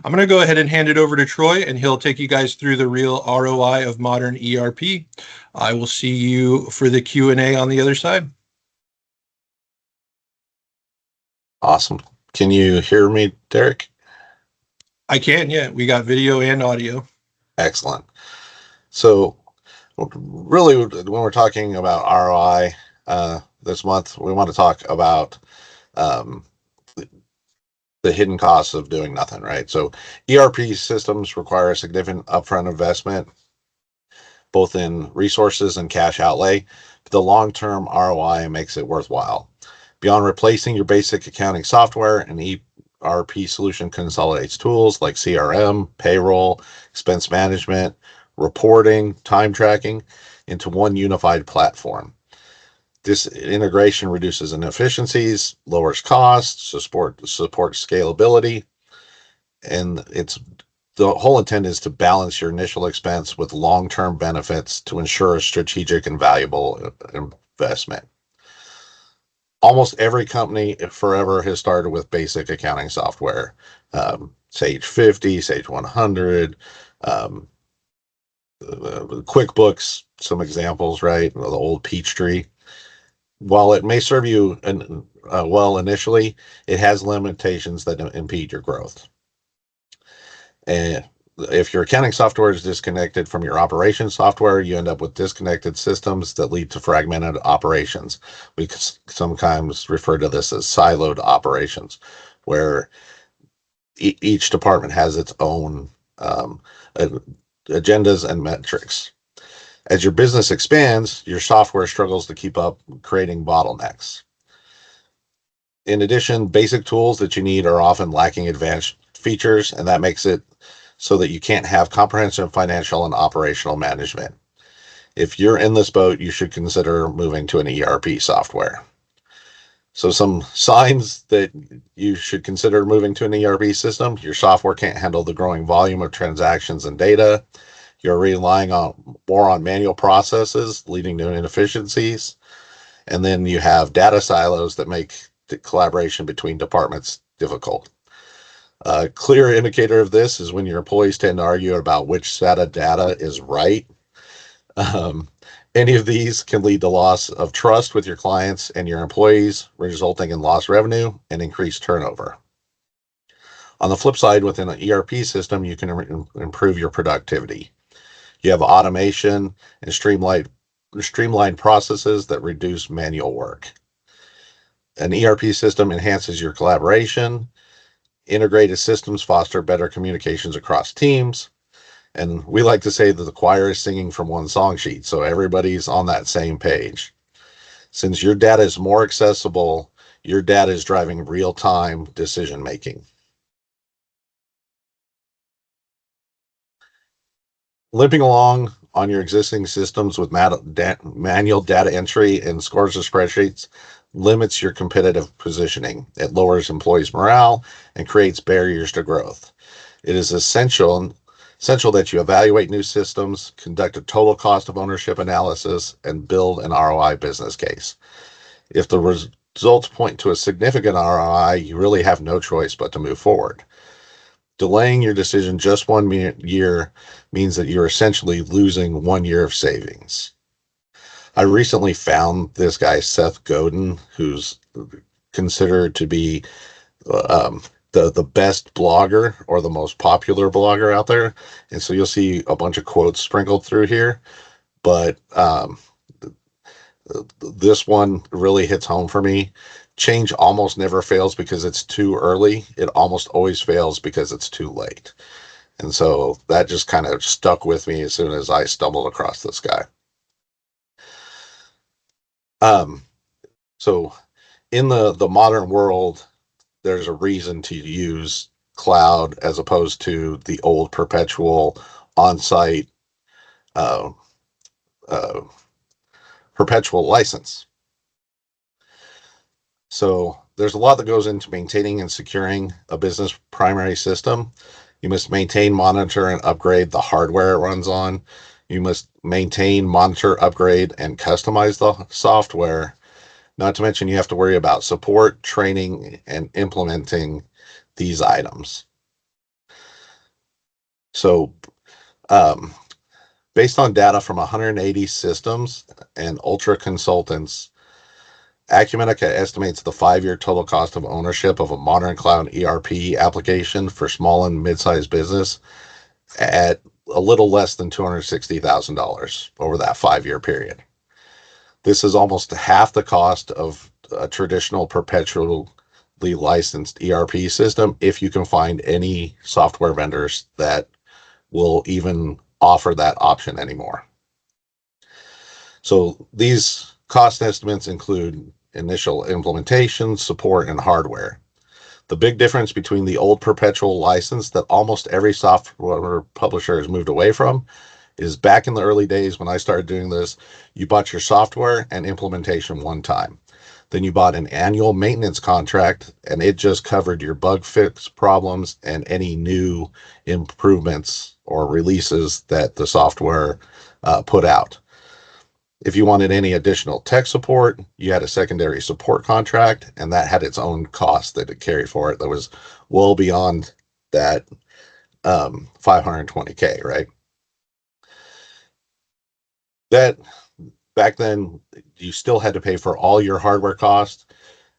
I'm going to go ahead and hand it over to Troy, and he'll take you guys through the real ROI of modern ERP. I will see you for the Q&A on the other side. Awesome. Can you hear me, Derek? I can, yeah. We got video and audio. Excellent. So really, when we're talking about ROI this month, we want to talk about the hidden costs of doing nothing, right? So ERP systems require a significant upfront investment, both in resources and cash outlay. But the long-term ROI makes it worthwhile. Beyond replacing your basic accounting software, an ERP solution consolidates tools like CRM, payroll, expense management, reporting, time tracking into one unified platform. This integration reduces inefficiencies, lowers costs, supports scalability, and the whole intent is to balance your initial expense with long-term benefits to ensure a strategic and valuable investment. Almost every company forever has started with basic accounting software, Sage 50, Sage 100, QuickBooks, some examples, right? The old Peachtree. While it may serve you well initially, it has limitations that impede your growth. And if your accounting software is disconnected from your operations software, you end up with disconnected systems that lead to fragmented operations. We sometimes refer to this as siloed operations, where each department has its own agendas and metrics. As your business expands, your software struggles to keep up, creating bottlenecks. In addition, basic tools that you need are often lacking advanced features, and that makes it so that you can't have comprehensive financial and operational management. If you're in this boat, you should consider moving to an ERP software. So some signs that you should consider moving to an ERP system: your software can't handle the growing volume of transactions and data. You're relying more on manual processes, leading to inefficiencies. And then you have data silos that make the collaboration between departments difficult. A clear indicator of this is when your employees tend to argue about which set of data is right. Any of these can lead to loss of trust with your clients and your employees, resulting in lost revenue and increased turnover. On the flip side, within an ERP system, you can improve your productivity. You have automation and streamlined processes that reduce manual work. An ERP system enhances your collaboration. Integrated systems foster better communications across teams. And we like to say that the choir is singing from one song sheet, so everybody's on that same page. Since your data is more accessible, your data is driving real-time decision making. Limping along on your existing systems with manual data entry and scores of spreadsheets limits your competitive positioning. It lowers employees' morale and creates barriers to growth. It is essential that you evaluate new systems, conduct a total cost of ownership analysis, and build an ROI business case. If the results point to a significant ROI, you really have no choice but to move forward. Delaying your decision just 1 year means that you're essentially losing 1 year of savings. I recently found this guy, Seth Godin, who's considered to be the best blogger or the most popular blogger out there. And so you'll see a bunch of quotes sprinkled through here, but this one really hits home for me. Change almost never fails because it's too early. It almost always fails because it's too late. And so that just kind of stuck with me as soon as I stumbled across this guy. So in the modern world, there's a reason to use cloud as opposed to the old perpetual on-site perpetual license. So there's a lot that goes into maintaining and securing a business primary system. You must maintain, monitor, and upgrade the hardware it runs on. You must maintain, monitor, upgrade, and customize the software. Not to mention you have to worry about support, training, and implementing these items. So, um, based on data from 180 systems and ultra consultants, Acumatica estimates the 5-year total cost of ownership of a modern cloud ERP application for small and mid-sized business at a little less than $260,000 over that 5-year period. This is almost half the cost of a traditional perpetually licensed ERP system if you can find any software vendors that will even offer that option anymore. So these cost estimates include initial implementation, support, and hardware. The big difference between the old perpetual license that almost every software publisher has moved away from is back in the early days when I started doing this, you bought your software and implementation one time. Then you bought an annual maintenance contract and it just covered your bug fix problems and any new improvements or releases that the software put out. If you wanted any additional tech support, you had a secondary support contract, and that had its own cost that it carried for it that was well beyond that $520K, right? That back then, you still had to pay for all your hardware costs.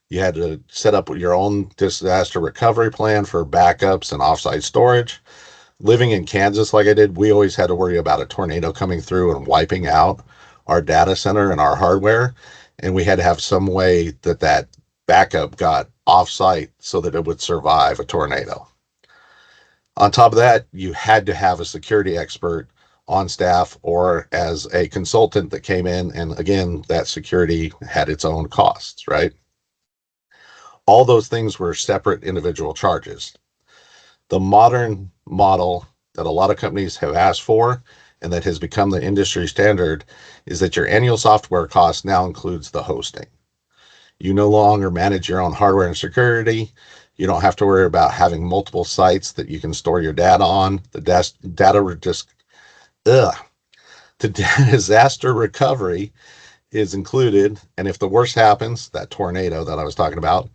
You had to set up your own disaster recovery plan for backups and offsite storage. Living in Kansas like I did, we always had to worry about a tornado coming through and wiping out our data center and our hardware. And we had to have some way that that backup got offsite so that it would survive a tornado. On top of that, you had to have a security expert on staff or as a consultant that came in. And again, that security had its own costs, right? All those things were separate individual charges. The modern model that a lot of companies have asked for and that has become the industry standard is that your annual software cost now includes the hosting. You no longer manage your own hardware and security. You don't have to worry about having multiple sites that you can store your data on. The disaster recovery is included. And if the worst happens, that tornado that I was talking about,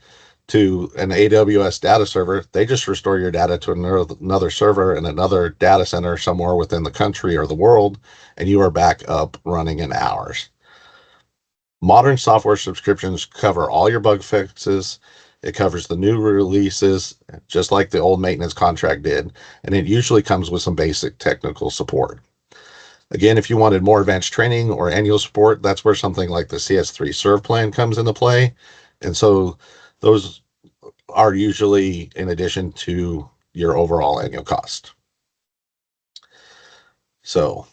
to an AWS data server, they just restore your data to another server in another data center somewhere within the country or the world, and you are back up running in hours. Modern software subscriptions cover all your bug fixes. It covers the new releases, just like the old maintenance contract did, and it usually comes with some basic technical support. Again, if you wanted more advanced training or annual support, that's where something like the CS3 Serve plan comes into play. And so those are usually in addition to your overall annual cost. So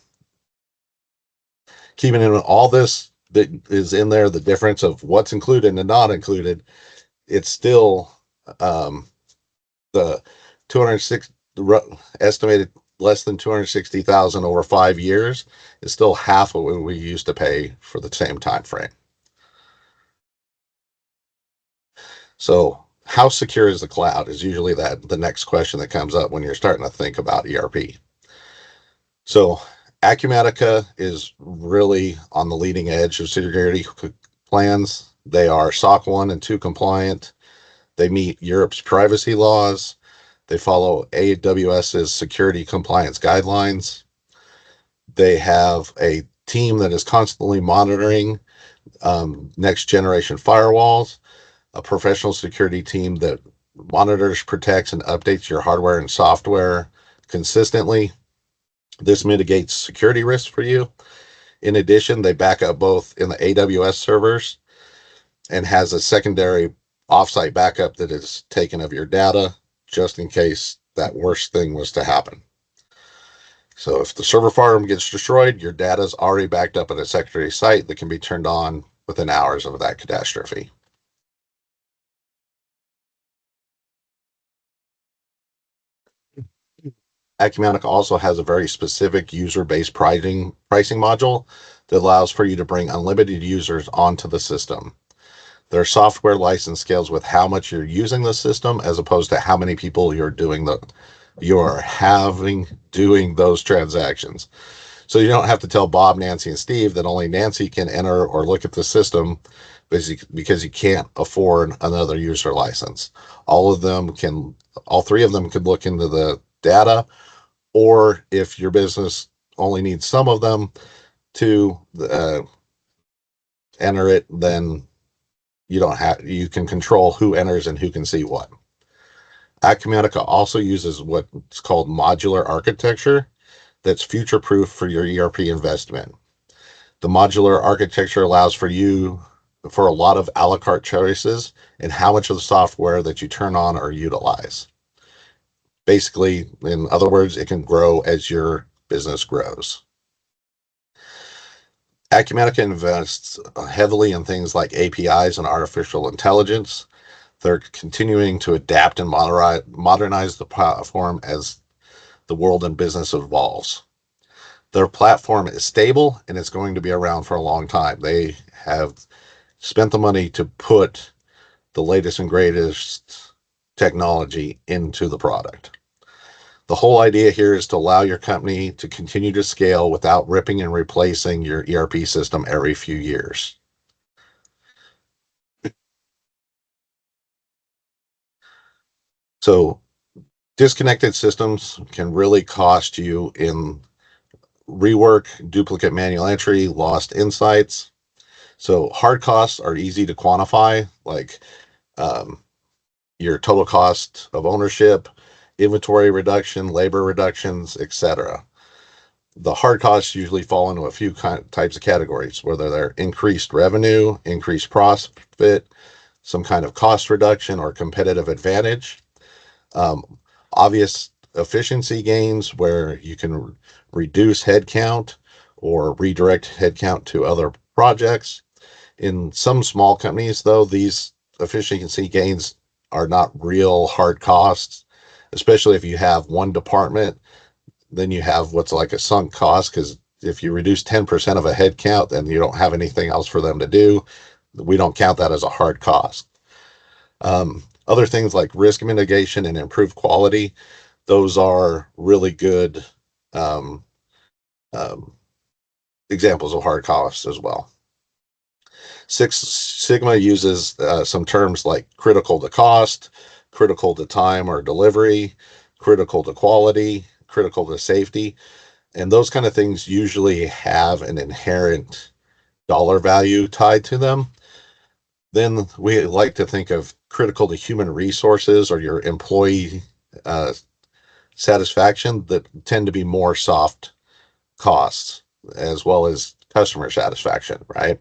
keeping in all this that is in there, the difference of what's included and not included, it's still the 206 estimated less than 260,000 over 5 years is still half of what we used to pay for the same time frame. So how secure is the cloud is usually the next question that comes up when you're starting to think about ERP. So Acumatica is really on the leading edge of security plans. They are SOC 1 and 2 compliant. They meet Europe's privacy laws. They follow AWS's security compliance guidelines. They have a team that is constantly monitoring next generation firewalls, a professional security team that monitors, protects, and updates your hardware and software consistently. This mitigates security risks for you. In addition, they back up both in the AWS servers and has a secondary offsite backup that is taken of your data just in case that worst thing was to happen. So if the server farm gets destroyed, your data is already backed up at a secondary site that can be turned on within hours of that catastrophe. Acumatica also has a very specific user-based pricing module that allows for you to bring unlimited users onto the system. Their software license scales with how much you're using the system as opposed to how many people you're having doing those transactions. So you don't have to tell Bob, Nancy, and Steve that only Nancy can enter or look at the system because you can't afford another user license. All three of them could look into the data, or if your business only needs some of them to enter it, then you can control who enters and who can see what. Acumatica also uses what's called modular architecture that's future proof for your ERP investment. The modular architecture allows for a lot of a la carte choices in how much of the software that you turn on or utilize. Basically, in other words, it can grow as your business grows. Acumatica invests heavily in things like APIs and artificial intelligence. They're continuing to adapt and modernize the platform as the world and business evolves. Their platform is stable and it's going to be around for a long time. They have spent the money to put the latest and greatest technology into the product. The whole idea here is to allow your company to continue to scale without ripping and replacing your ERP system every few years. So disconnected systems can really cost you in rework, duplicate manual entry, lost insights. So hard costs are easy to quantify, like your total cost of ownership, inventory reduction, labor reductions, etc. The hard costs usually fall into a few types of categories, whether they're increased revenue, increased profit, some kind of cost reduction or competitive advantage. Obvious efficiency gains where you can reduce headcount or redirect headcount to other projects. In some small companies, though, these efficiency gains are not real hard costs, especially if you have one department, then you have what's like a sunk cost, because if you reduce 10% of a headcount, then you don't have anything else for them to do. We don't count that as a hard cost. Other things like risk mitigation and improved quality, those are really good examples of hard costs as well. Six Sigma uses some terms like critical to cost, critical to time or delivery, critical to quality, critical to safety, and those kind of things usually have an inherent dollar value tied to them. Then we like to think of critical to human resources or your employee satisfaction that tend to be more soft costs, as well as customer satisfaction, right?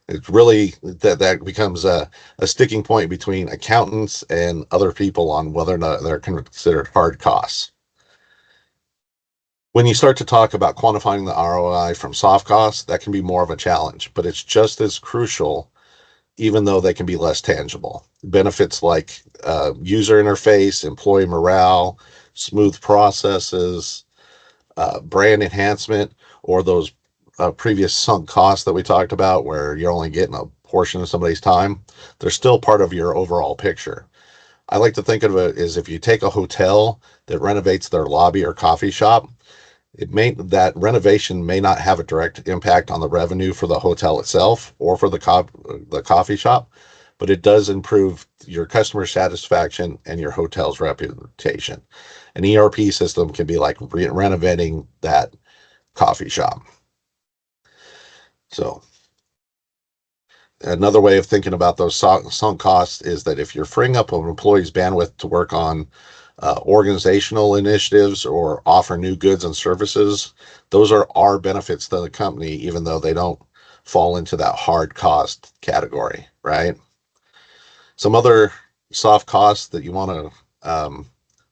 It's really that becomes a sticking point between accountants and other people on whether or not they're considered hard costs. When you start to talk about quantifying the ROI from soft costs, that can be more of a challenge, but it's just as crucial, even though they can be less tangible. Benefits like user interface, employee morale, smooth processes, brand enhancement, or those previous sunk costs that we talked about where you're only getting a portion of somebody's time, they're still part of your overall picture. I like to think of it as if you take a hotel that renovates their lobby or coffee shop, that renovation may not have a direct impact on the revenue for the hotel itself or for the coffee shop, but it does improve your customer satisfaction and your hotel's reputation. An ERP system can be like renovating that coffee shop. So another way of thinking about those sunk costs is that if you're freeing up an employee's bandwidth to work on organizational initiatives or offer new goods and services, those are our benefits to the company, even though they don't fall into that hard cost category, right? Some other soft costs that you want to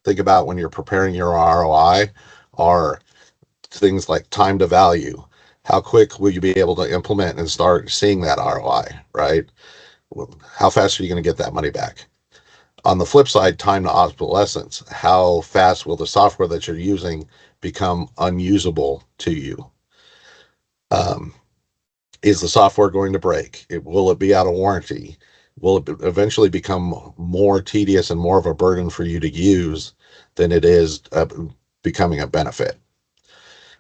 think about when you're preparing your ROI are things like time to value. How quick will you be able to implement and start seeing that ROI, right? How fast are you going to get that money back? On the flip side, time to obsolescence. How fast will the software that you're using become unusable to you? Is the software going to break? Will it be out of warranty? Will it eventually become more tedious and more of a burden for you to use than it is becoming a benefit?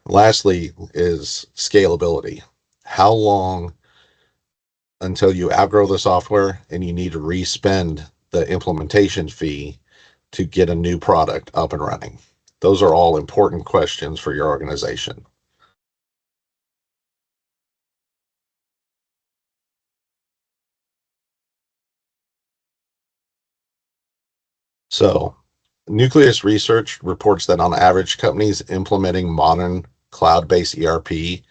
Lastly is scalability. How long until you outgrow the software and you need to re-spend the implementation fee to get a new product up and running? Those are all important questions for your organization. So, Nucleus Research reports that on average, companies implementing modern cloud-based ERP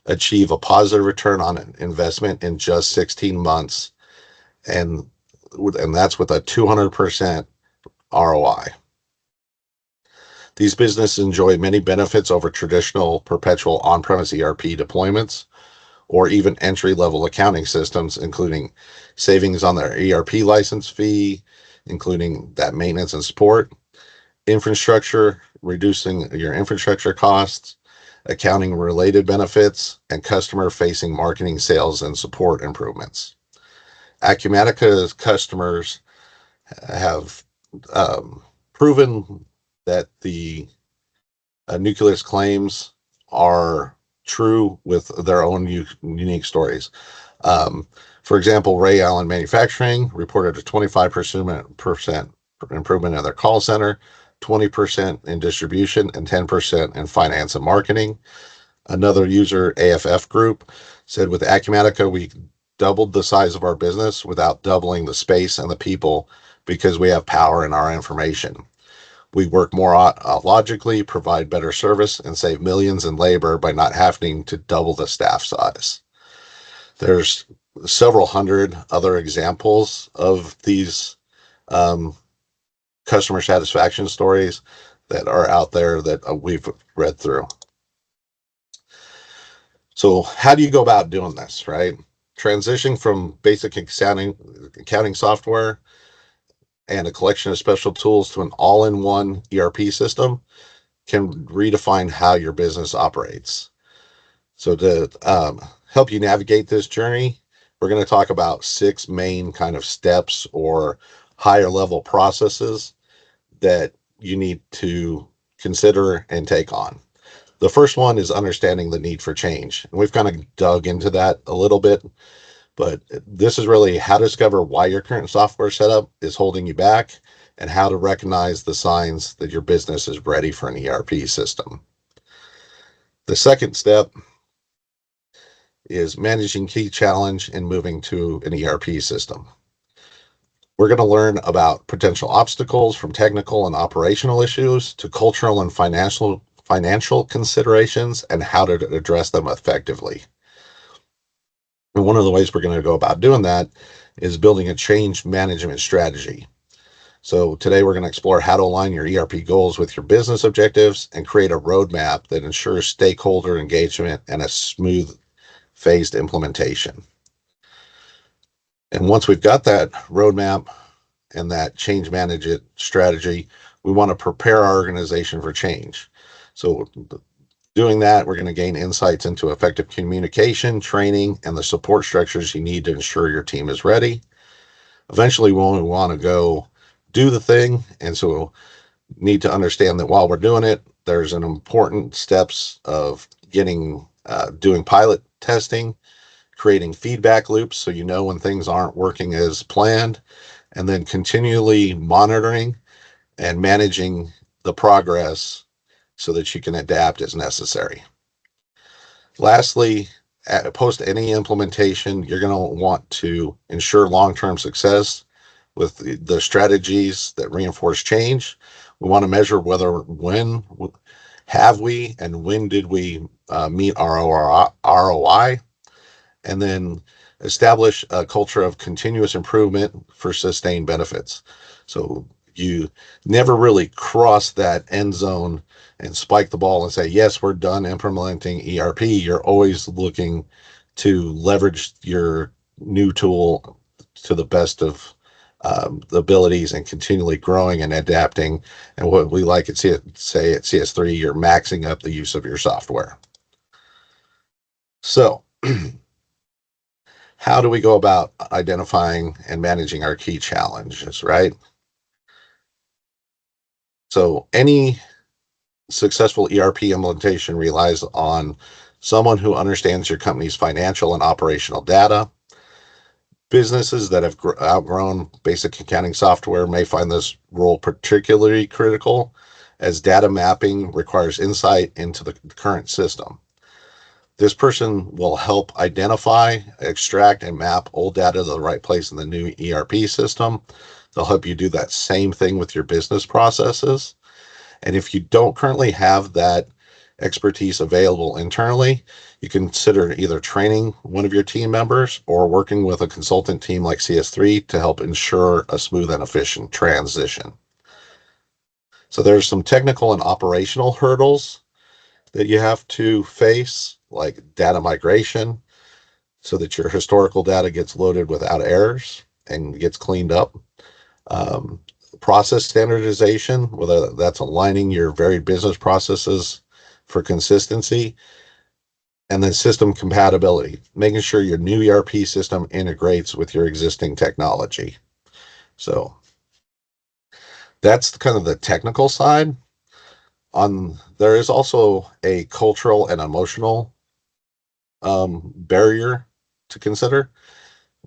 achieve a positive return on investment in just 16 months, and that's with a 200% ROI. These businesses enjoy many benefits over traditional perpetual on-premise ERP deployments, or even entry-level accounting systems, including savings on their ERP license fee, including that maintenance and support, infrastructure, reducing your infrastructure costs, accounting related benefits, and customer facing marketing, sales, and support improvements. Acumatica's customers have proven that the Nucleus claims are true with their own unique stories. For example, Ray Allen Manufacturing reported a 25% improvement in their call center, 20% in distribution, and 10% in finance and marketing. Another user, AFF Group, said with Acumatica, we doubled the size of our business without doubling the space and the people because we have power in our information. We work more logically, provide better service, and save millions in labor by not having to double the staff size. There's several hundred other examples of these customer satisfaction stories that are out there that we've read through. So how do you go about doing this, right? Transitioning from basic accounting software and a collection of special tools to an all-in-one ERP system can redefine how your business operates. So to help you navigate this journey, we're going to talk about 6 main kind of steps or higher level processes that you need to consider and take on. The first one is understanding the need for change. And we've kind of dug into that a little bit, but this is really how to discover why your current software setup is holding you back and how to recognize the signs that your business is ready for an ERP system. The second step is managing key challenge in moving to an ERP system. We're going to learn about potential obstacles from technical and operational issues to cultural and financial considerations and how to address them effectively. And one of the ways we're going to go about doing that is building a change management strategy. So today we're going to explore how to align your ERP goals with your business objectives and create a roadmap that ensures stakeholder engagement and a smooth phased implementation. And once we've got that roadmap and that change management strategy, we want to prepare our organization for change. So doing that, we're going to gain insights into effective communication, training, and the support structures you need to ensure your team is ready. Eventually, we want to go do the thing, and so we'll need to understand that while we're doing it, there's an important steps of doing pilot testing, creating feedback loops so you know when things aren't working as planned, and then continually monitoring and managing the progress so that you can adapt as necessary. Lastly, post any implementation, you're going to want to ensure long-term success with the strategies that reinforce change. We want to measure when have we and when did we meet our ROI, and then establish a culture of continuous improvement for sustained benefits. So you never really cross that end zone and spike the ball and say, yes, we're done implementing ERP. You're always looking to leverage your new tool to the best of the abilities and continually growing and adapting. And what we like to say at CS3, you're maxing up the use of your software. So how do we go about identifying and managing our key challenges, right? So any successful ERP implementation relies on someone who understands your company's financial and operational data. Businesses that have outgrown basic accounting software may find this role particularly critical, as data mapping requires insight into the current system. This person will help identify, extract, and map old data to the right place in the new ERP system. They'll help you do that same thing with your business processes. And if you don't currently have that expertise available internally, you consider either training one of your team members or working with a consultant team like CS3 to help ensure a smooth and efficient transition. So there's some technical and operational hurdles that you have to face, like data migration, so that your historical data gets loaded without errors and gets cleaned up. Process standardization, whether that's aligning your varied business processes for consistency, and then system compatibility, making sure your new ERP system integrates with your existing technology. So that's kind of the technical side. There is also a cultural and emotional barrier to consider.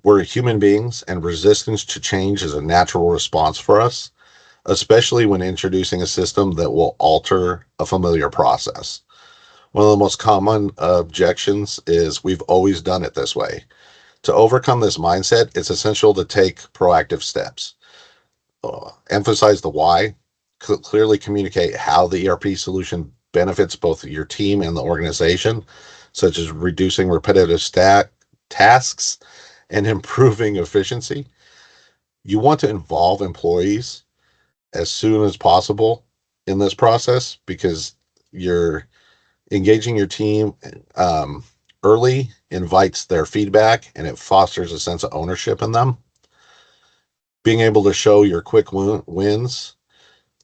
We're human beings, and resistance to change is a natural response for us, especially when introducing a system that will alter a familiar process. One of the most common objections is we've always done it this way. To overcome this mindset, it's essential to take proactive steps. Emphasize the why, clearly communicate how the ERP solution benefits both your team and the organization, such as reducing repetitive tasks and improving efficiency. You want to involve employees as soon as possible in this process because you're engaging your team early invites their feedback and it fosters a sense of ownership in them. Being able to show your quick wins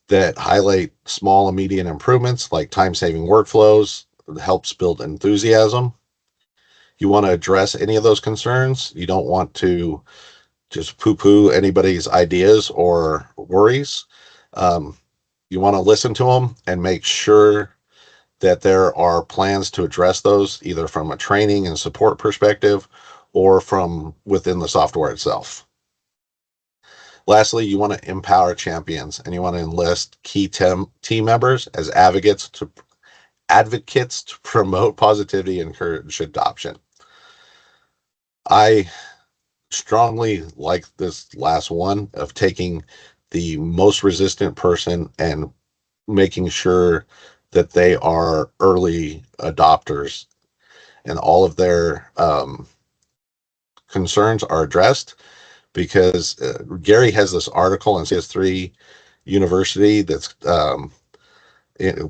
that highlight small immediate improvements like time-saving workflows helps build enthusiasm. You want to address any of those concerns. You don't want to just poo-poo anybody's ideas or worries. You want to listen to them and make sure that there are plans to address those, either from a training and support perspective or from within the software itself. Lastly, you want to empower champions, and you want to enlist key team members as advocates to promote positivity and encourage adoption. I strongly like this last one of taking the most resistant person and making sure that they are early adopters and all of their concerns are addressed, because Gary has this article in CS3 University that's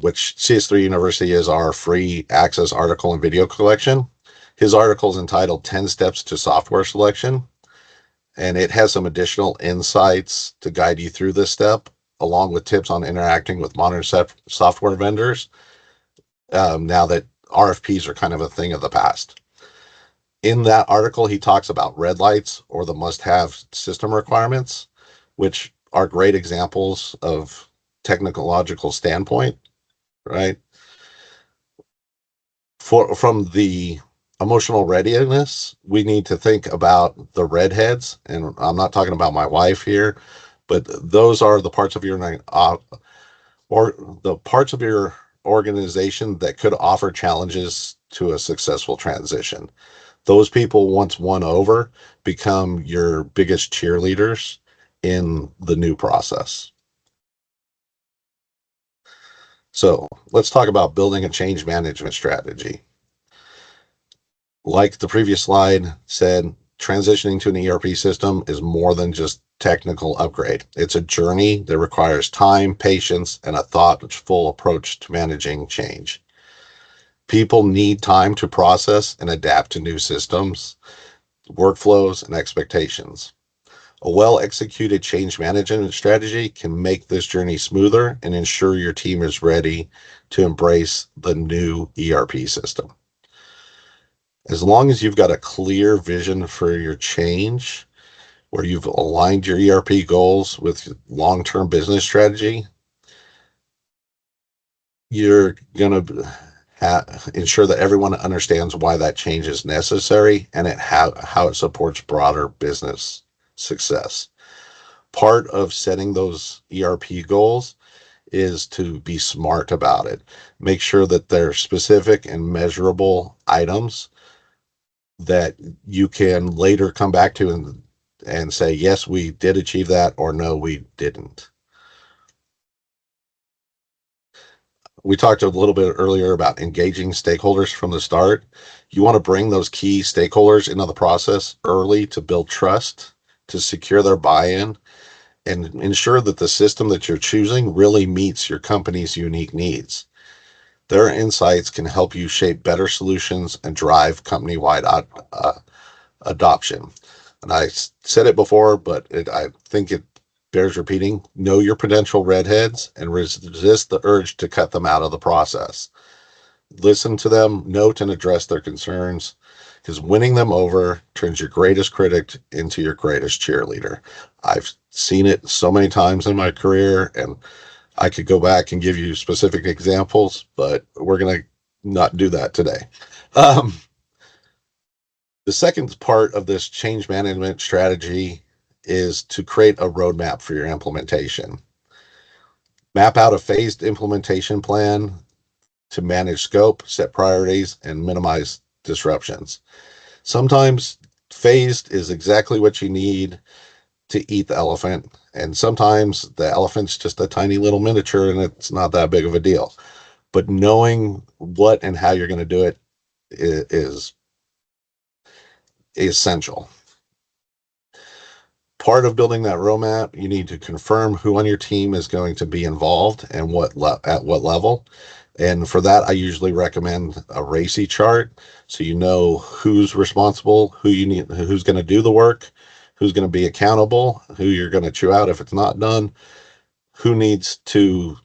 which CS3 University is our free access article and video collection. His article is entitled 10 Steps to Software Selection, and it has some additional insights to guide you through this step, along with tips on interacting with modern software vendors now that RFPs are kind of a thing of the past. In that article, he talks about red lights, or the must-have system requirements, which are great examples of technological standpoint, right? From the emotional readiness, we need to think about the redheads, and I'm not talking about my wife here, but those are the parts of your or the parts of your organization that could offer challenges to a successful transition. Those people, once won over, become your biggest cheerleaders in the new process. So let's talk about building a change management strategy. Like the previous slide said, transitioning to an ERP system is more than just technical upgrade. It's a journey that requires time, patience, and a thoughtful approach to managing change. People need time to process and adapt to new systems, workflows, and expectations. A well-executed change management strategy can make this journey smoother and ensure your team is ready to embrace the new ERP system. As long as you've got a clear vision for your change, where you've aligned your ERP goals with long-term business strategy, you're going to ensure that everyone understands why that change is necessary and how it supports broader business success. Part of setting those ERP goals is to be smart about it. Make sure that they're specific and measurable items that you can later come back to and say, yes, we did achieve that, or no, we didn't. We talked a little bit earlier about engaging stakeholders from the start. You want to bring those key stakeholders into the process early to build trust, to secure their buy-in, and ensure that the system that you're choosing really meets your company's unique needs. Their insights can help you shape better solutions and drive company-wide adoption. And I said it before, but I think it bears repeating. Know your potential redheads and resist the urge to cut them out of the process. Listen to them, note and address their concerns, because winning them over turns your greatest critic into your greatest cheerleader. I've seen it so many times in my career, and I could go back and give you specific examples, but we're going to not do that today. The second part of this change management strategy is to create a roadmap for your implementation. Map out a phased implementation plan to manage scope, set priorities, and minimize disruptions. Sometimes phased is exactly what you need to eat the elephant, and sometimes the elephant's just a tiny little miniature and it's not that big of a deal. But knowing what and how you're going to do it is essential. Part of building that roadmap, you need to confirm who on your team is going to be involved and at what level. And for that, I usually recommend a RACI chart, so you know who's responsible, who's going to do the work, who's going to be accountable, who you're going to chew out if it's not done, who needs to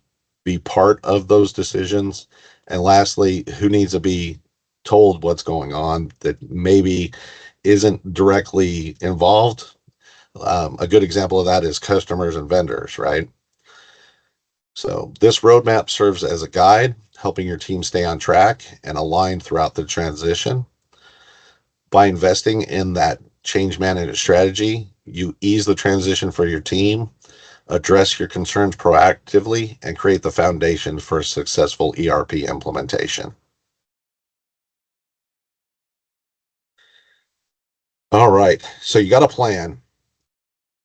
be part of those decisions, and lastly, who needs to be told what's going on that maybe isn't directly involved. A good example of that is customers and vendors, right? So this roadmap serves as a guide, helping your team stay on track and aligned throughout the transition. By investing in that change management strategy, you ease the transition for your team, address your concerns proactively, and create the foundation for a successful ERP implementation. All right, so you got a plan.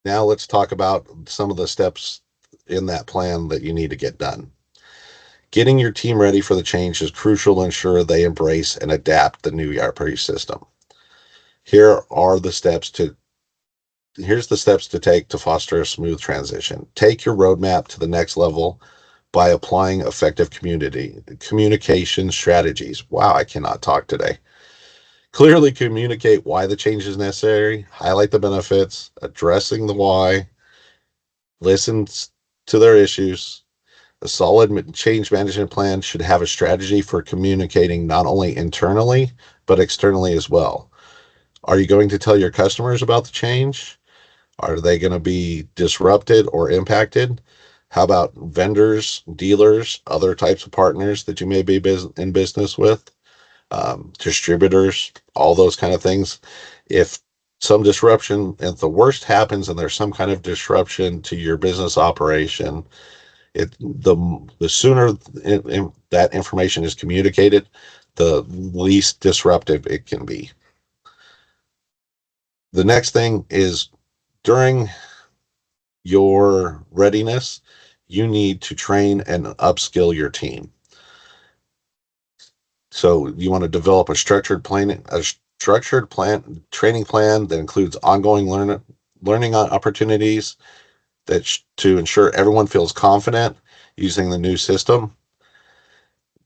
Now let's talk about some of the steps in that plan that you need to get done. Getting your team ready for the change is crucial to ensure they embrace and adapt the new ERP system. Here's the steps to take to foster a smooth transition. Take your roadmap to the next level by applying effective communication strategies. Wow, I cannot talk today. Clearly communicate why the change is necessary, highlight the benefits, addressing the why, listen to their issues. A solid change management plan should have a strategy for communicating not only internally, but externally as well. Are you going to tell your customers about the change? Are they going to be disrupted or impacted? How about vendors, dealers, other types of partners that you may be in business with, distributors, all those kind of things? If some disruption, if the worst happens and there's some kind of disruption to your business operation, the sooner that information is communicated, the least disruptive it can be. The next thing is, during your readiness, you need to train and upskill your team. So you want to develop a structured training plan that includes ongoing learning opportunities to ensure everyone feels confident using the new system.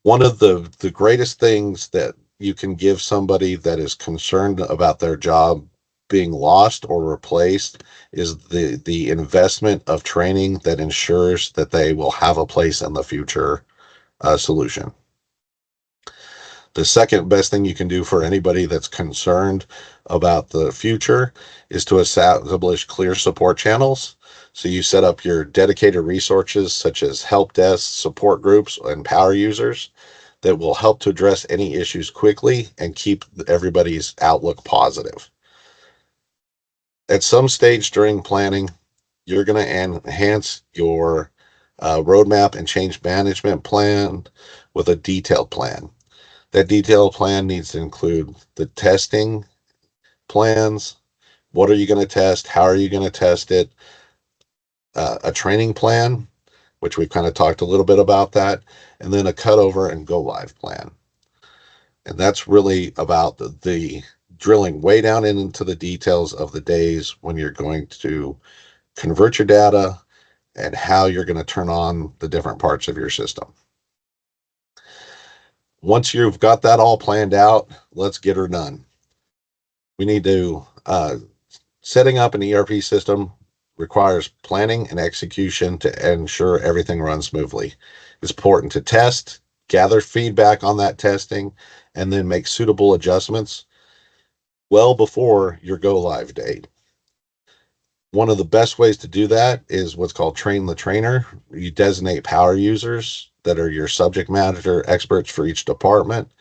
One of the greatest things that you can give somebody that is concerned about their job being lost or replaced is the investment of training that ensures that they will have a place in the future solution. The second best thing you can do for anybody that's concerned about the future is to establish clear support channels. So you set up your dedicated resources such as help desks, support groups, and power users that will help to address any issues quickly and keep everybody's outlook positive. At some stage during planning, you're going to enhance your roadmap and change management plan with a detailed plan. That detailed plan needs to include the testing plans. What are you going to test? How are you going to test it? A training plan, which we've kind of talked a little bit about that, and then a cutover and go live plan. And that's really about the drilling way down into the details of the days when you're going to convert your data and how you're going to turn on the different parts of your system. Once you've got that all planned out, let's get her done. We need to, setting up an ERP system requires planning and execution to ensure everything runs smoothly. It's important to test, gather feedback on that testing, and then make suitable adjustments well before your go live date. One of the best ways to do that is what's called train the trainer. You designate power users that are your subject matter experts for each department,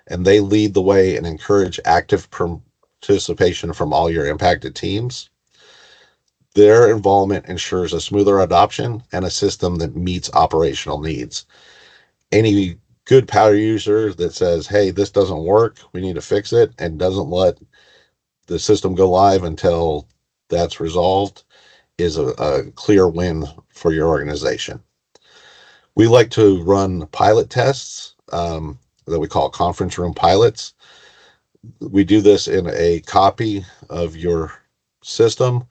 and they lead the way and encourage active participation from all your impacted teams. Their involvement ensures a smoother adoption and a system that meets operational needs. Any good power user that says, hey, this doesn't work, we need to fix it, and doesn't let the system go live until that's resolved is a clear win for your organization. We like to run pilot tests that we call conference room pilots. We do this in a copy of your system,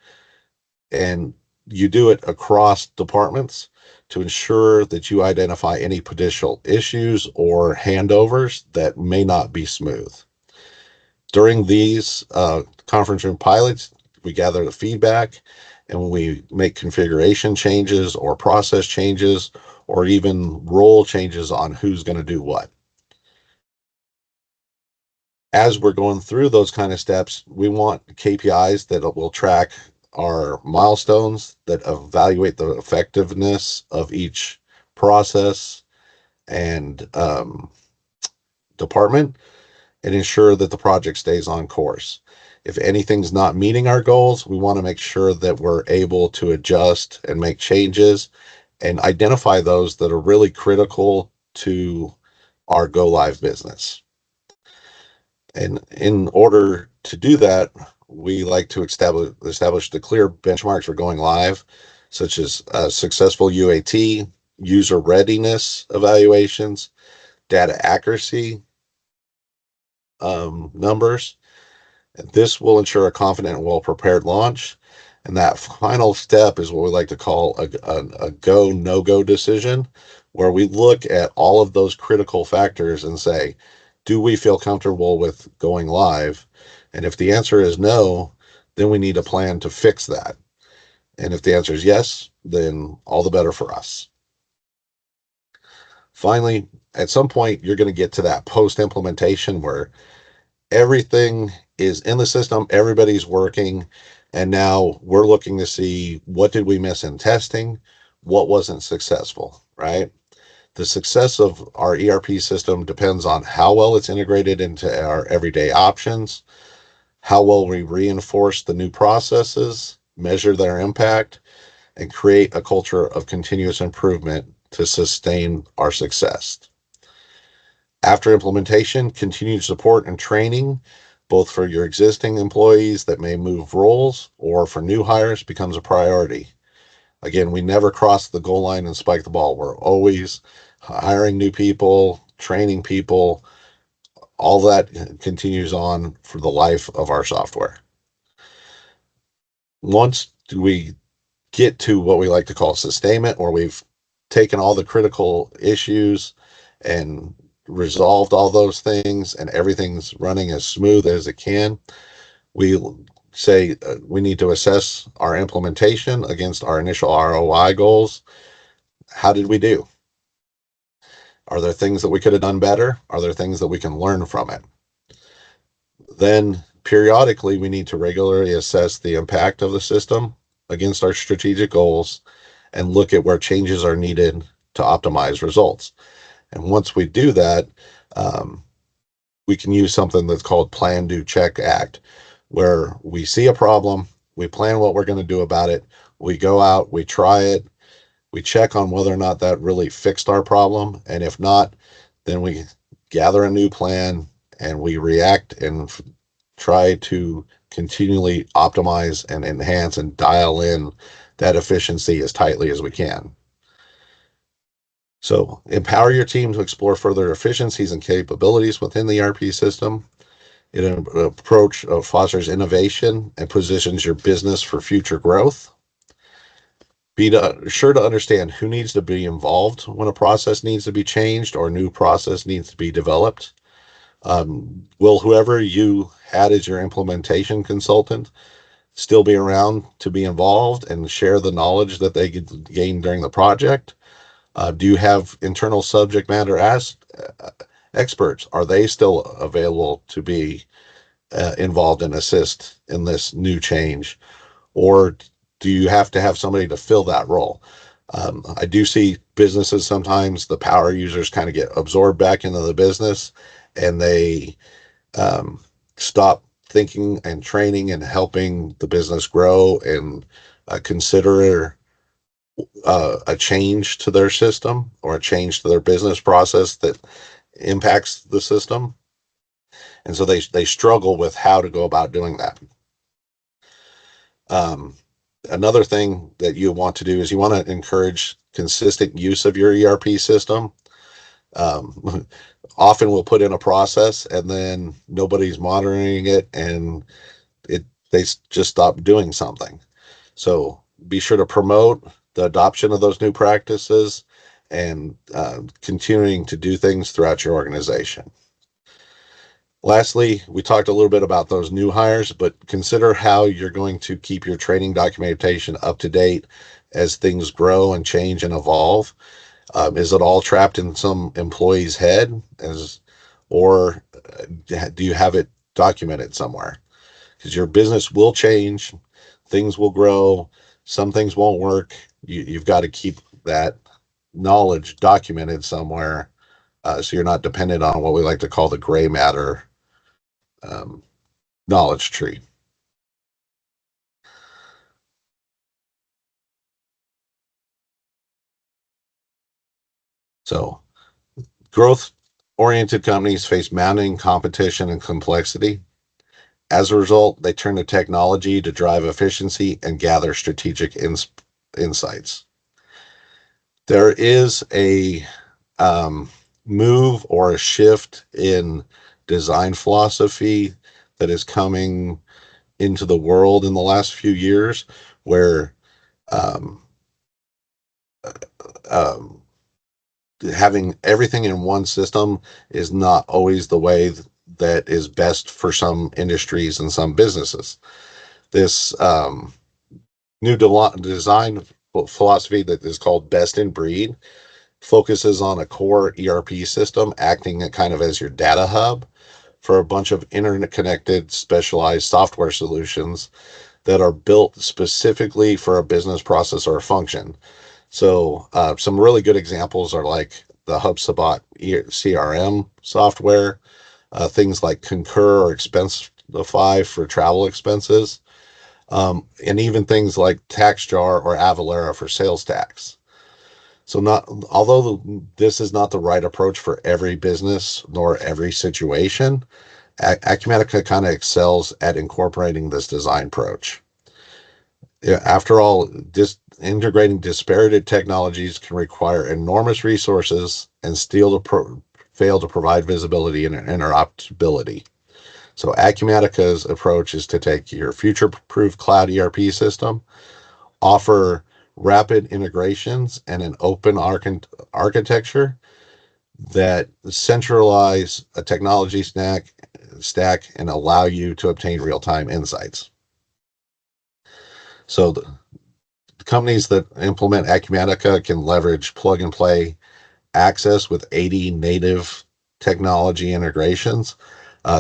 and you do it across departments to ensure that you identify any potential issues or handovers that may not be smooth. During these conference room pilots, we gather the feedback and we make configuration changes or process changes or even role changes on who's going to do what. As we're going through those kind of steps, we want KPIs that will track our milestones, that evaluate the effectiveness of each process and department, and ensure that the project stays on course. If anything's not meeting our goals, we want to make sure that we're able to adjust and make changes and identify those that are really critical to our go live business. And in order to do that, we like to establish the clear benchmarks for going live, such as successful UAT, user readiness evaluations, data accuracy numbers. This will ensure a confident and well-prepared launch. And that final step is what we like to call a go, no-go decision, where we look at all of those critical factors and say, do we feel comfortable with going live? And if the answer is no, then we need a plan to fix that. And if the answer is yes, then all the better for us. Finally, at some point, you're going to get to that post-implementation where everything is in the system, everybody's working, and now we're looking to see what did we miss in testing, what wasn't successful, right? The success of our ERP system depends on how well it's integrated into our everyday options, how well we reinforce the new processes, measure their impact, and create a culture of continuous improvement to sustain our success. After implementation, continued support and training, both for your existing employees that may move roles or for new hires, becomes a priority. Again, we never cross the goal line and spike the ball. We're always hiring new people, training people. All that continues on for the life of our software. Once we get to what we like to call sustainment, or we've taken all the critical issues and resolved all those things and everything's running as smooth as it can, we say we need to assess our implementation against our initial ROI goals. How did we do? Are there things that we could have done better? Are there things that we can learn from it? Then periodically, we need to regularly assess the impact of the system against our strategic goals and look at where changes are needed to optimize results. And once we do that, we can use something that's called plan, do, check, act, where we see a problem, we plan what we're going to do about it, we go out, we try it, We check on whether or not that really fixed our problem. And if not, then we gather a new plan and we react and try to continually optimize and enhance and dial in that efficiency as tightly as we can. So empower your team to explore further efficiencies and capabilities within the ERP system. It an approach fosters innovation and positions your business for future growth. Be sure to understand who needs to be involved when a process needs to be changed or a new process needs to be developed. Will whoever you had as your implementation consultant still be around to be involved and share the knowledge that they gained during the project? Do you have internal subject matter experts? Are they still available to be involved and assist in this new change? Or do you have to have somebody to fill that role? I do see businesses sometimes the power users kind of get absorbed back into the business and they stop thinking and training and helping the business grow and consider a change to their system or a change to their business process that impacts the system. And so they struggle with how to go about doing that. Another thing that you want to do is you want to encourage consistent use of your ERP system. Often we'll put in a process and then nobody's monitoring it and they just stop doing something. So be sure to promote the adoption of those new practices and continuing to do things throughout your organization. Lastly, we talked a little bit about those new hires, but consider how you're going to keep your training documentation up to date as things grow and change and evolve. Is it all trapped in some employee's head, or do you have it documented somewhere? Because your business will change, things will grow, some things won't work. You've got to keep that knowledge documented somewhere, so you're not dependent on what we like to call the gray matter knowledge tree. So growth-oriented companies face mounting competition and complexity. As a result, they turn to technology to drive efficiency and gather strategic insights. There is a move or a shift in design philosophy that is coming into the world in the last few years, where having everything in one system is not always the way that is best for some industries and some businesses. This new design philosophy that is called best in breed focuses on a core ERP system acting kind of as your data hub for a bunch of interconnected specialized software solutions that are built specifically for a business process or a function. So some really good examples are like the HubSpot CRM software, things like Concur or Expensify for travel expenses, and even things like TaxJar or Avalara for sales tax. So although this is not the right approach for every business nor every situation, Acumatica kind of excels at incorporating this design approach. After all, integrating disparate technologies can require enormous resources and still fail to provide visibility and interoperability. So Acumatica's approach is to take your future-proof cloud ERP system, offer rapid integrations and an open architecture that centralize a technology stack and allow you to obtain real-time insights. So the companies that implement Acumatica can leverage plug-and-play access with 80 native technology integrations.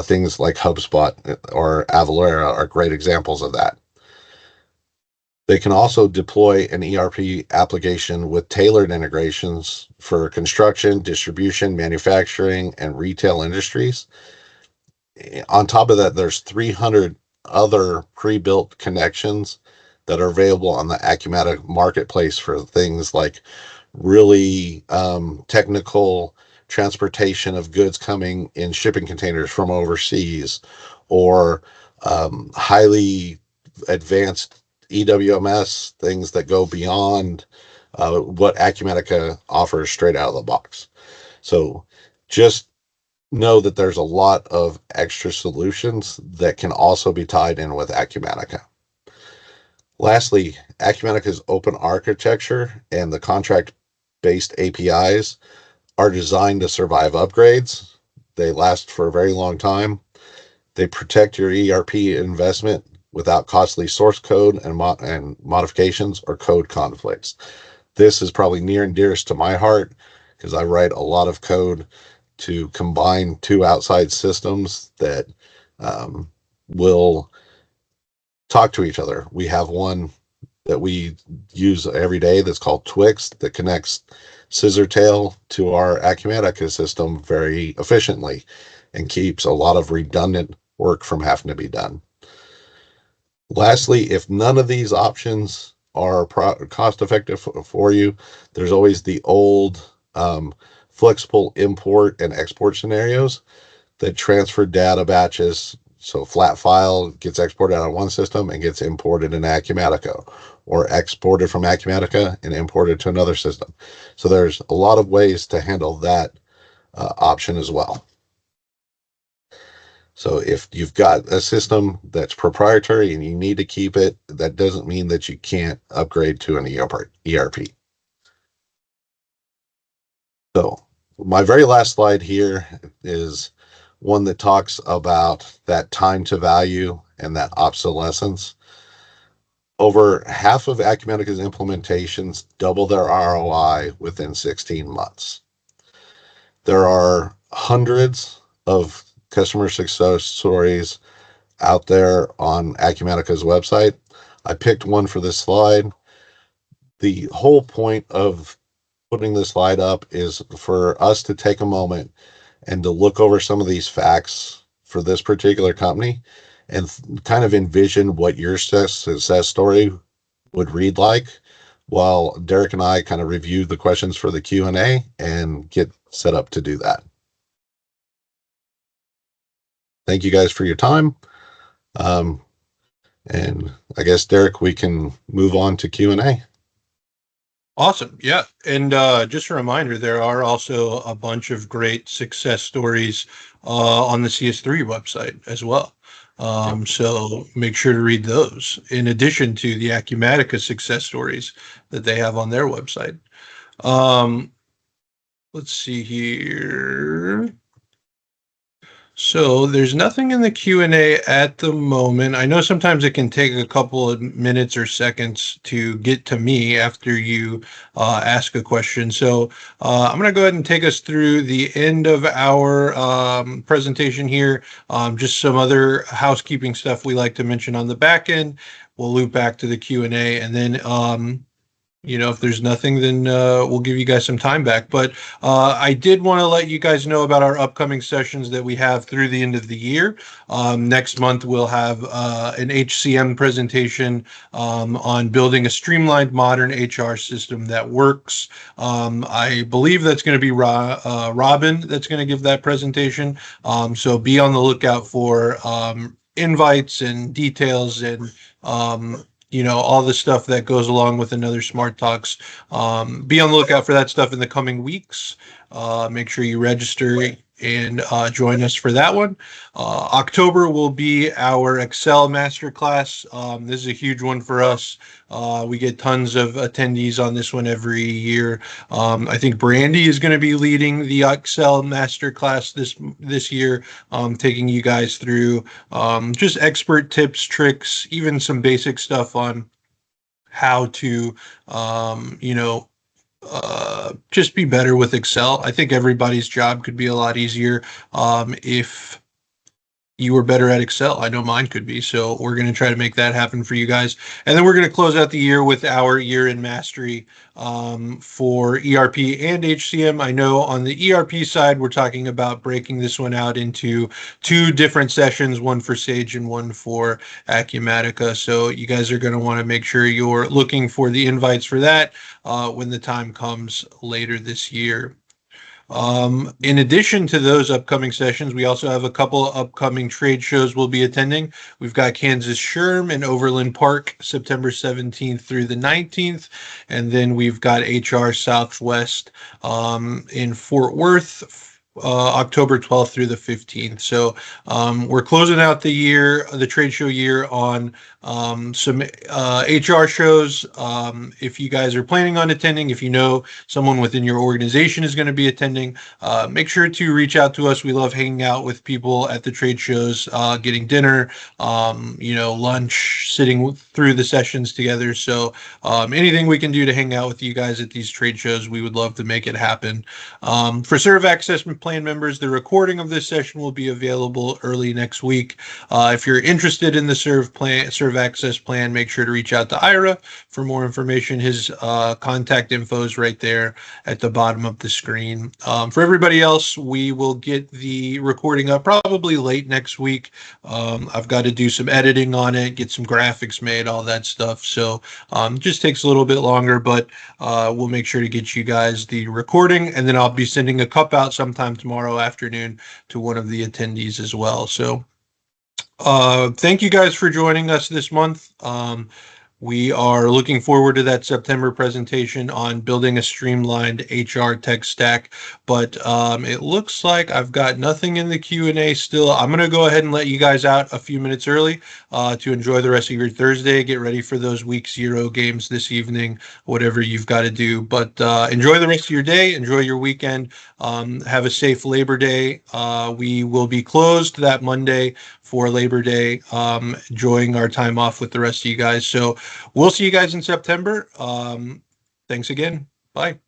Things like HubSpot or Avalara are great examples of that. They can also deploy an ERP application with tailored integrations for construction, distribution, manufacturing, and retail industries. On top of that, there's 300 other pre-built connections that are available on the Acumatica marketplace for things like really technical transportation of goods coming in shipping containers from overseas, or highly advanced EWMS, things that go beyond what Acumatica offers straight out of the box. So just know that there's a lot of extra solutions that can also be tied in with Acumatica. Lastly, Acumatica's open architecture and the contract-based APIs are designed to survive upgrades. They last for a very long time. They protect your ERP investment without costly source code and modifications or code conflicts. This is probably near and dearest to my heart because I write a lot of code to combine two outside systems that will talk to each other. We have one that we use every day that's called Twix that connects Scissortail to our Acumatica system very efficiently and keeps a lot of redundant work from having to be done. Lastly, if none of these options are cost effective for you, there's always the old flexible import and export scenarios that transfer data batches. So flat file gets exported out of one system and gets imported in Acumatica, or exported from Acumatica and imported to another system. So there's a lot of ways to handle that option as well. So if you've got a system that's proprietary and you need to keep it, that doesn't mean that you can't upgrade to an ERP. So my very last slide here is one that talks about that time to value and that obsolescence. Over half of Acumatica's implementations double their ROI within 16 months. There are hundreds of customer success stories out there on Acumatica's website. I picked one for this slide. The whole point of putting this slide up is for us to take a moment and to look over some of these facts for this particular company and kind of envision what your success story would read like, while Derek and I kind of review the questions for the Q&A and get set up to do that. Thank you guys for your time. And I guess, Derek, we can move on to Q&A. Awesome. Yeah. And just a reminder, there are also a bunch of great success stories on the CS3 website as well. So make sure to read those in addition to the Acumatica success stories that they have on their website. Let's see here. So there's nothing in the Q&A at the moment. I know sometimes it can take a couple of minutes or seconds to get to me after you ask a question. So I'm going to go ahead and take us through the end of our presentation here. Just some other housekeeping stuff we like to mention on the back end. We'll loop back to the Q&A, and then if there's nothing, then we'll give you guys some time back. But I did want to let you guys know about our upcoming sessions that we have through the end of the year. Next month, we'll have an HCM presentation on building a streamlined modern HR system that works. I believe that's going to be Robin that's going to give that presentation. So be on the lookout for invites and details and all the stuff that goes along with another Smart Talks. Be on the lookout for that stuff in the coming weeks. Make sure you register and join us for that one. October will be our Excel Masterclass. This is a huge one for us. We get tons of attendees on this one every year. I think Brandy is going to be leading the Excel Masterclass this year, taking you guys through just expert tips, tricks, even some basic stuff on how to, just be better with Excel. I think everybody's job could be a lot easier if you were better at Excel. I know mine could be. So we're going to try to make that happen for you guys. And then we're going to close out the year with our year in mastery for ERP and HCM. I know on the ERP side, we're talking about breaking this one out into 2 different sessions, one for Sage and one for Acumatica. So you guys are going to want to make sure you're looking for the invites for that when the time comes later this year. In addition to those upcoming sessions, we also have a couple of upcoming trade shows we'll be attending. We've got Kansas SHRM and Overland Park, September 17th through the 19th. And then we've got HR Southwest in Fort Worth, October 12th through the 15th. So we're closing out the year, the trade show year, on some HR shows. If you guys are planning on attending, if you know someone within your organization is going to be attending, make sure to reach out to us. We love hanging out with people at the trade shows, getting dinner, lunch, sitting through the sessions together. So anything we can do to hang out with you guys at these trade shows, we would love to make it happen. For Serve Access Plan members, the recording of this session will be available early next week. If you're interested in the Serve Access Plan, make sure to reach out to Ira for more information. His contact info is right there at the bottom of the screen. For everybody else, we will get the recording up probably late next week. I've got to do some editing on it, get some graphics made, all that stuff. So it just takes a little bit longer, but we'll make sure to get you guys the recording, and then I'll be sending a cup out sometime tomorrow afternoon to one of the attendees as well. So thank you guys for joining us this month. We are looking forward to that September presentation on building a streamlined HR tech stack, but it looks like I've got nothing in the Q&A still. I'm going to go ahead and let you guys out a few minutes early to enjoy the rest of your Thursday, get ready for those week 0 games this evening, whatever you've got to do. But enjoy the rest of your day, enjoy your weekend, have a safe Labor Day. We will be closed that Monday for Labor Day, enjoying our time off with the rest of you guys. So we'll see you guys in September. Thanks again. Bye.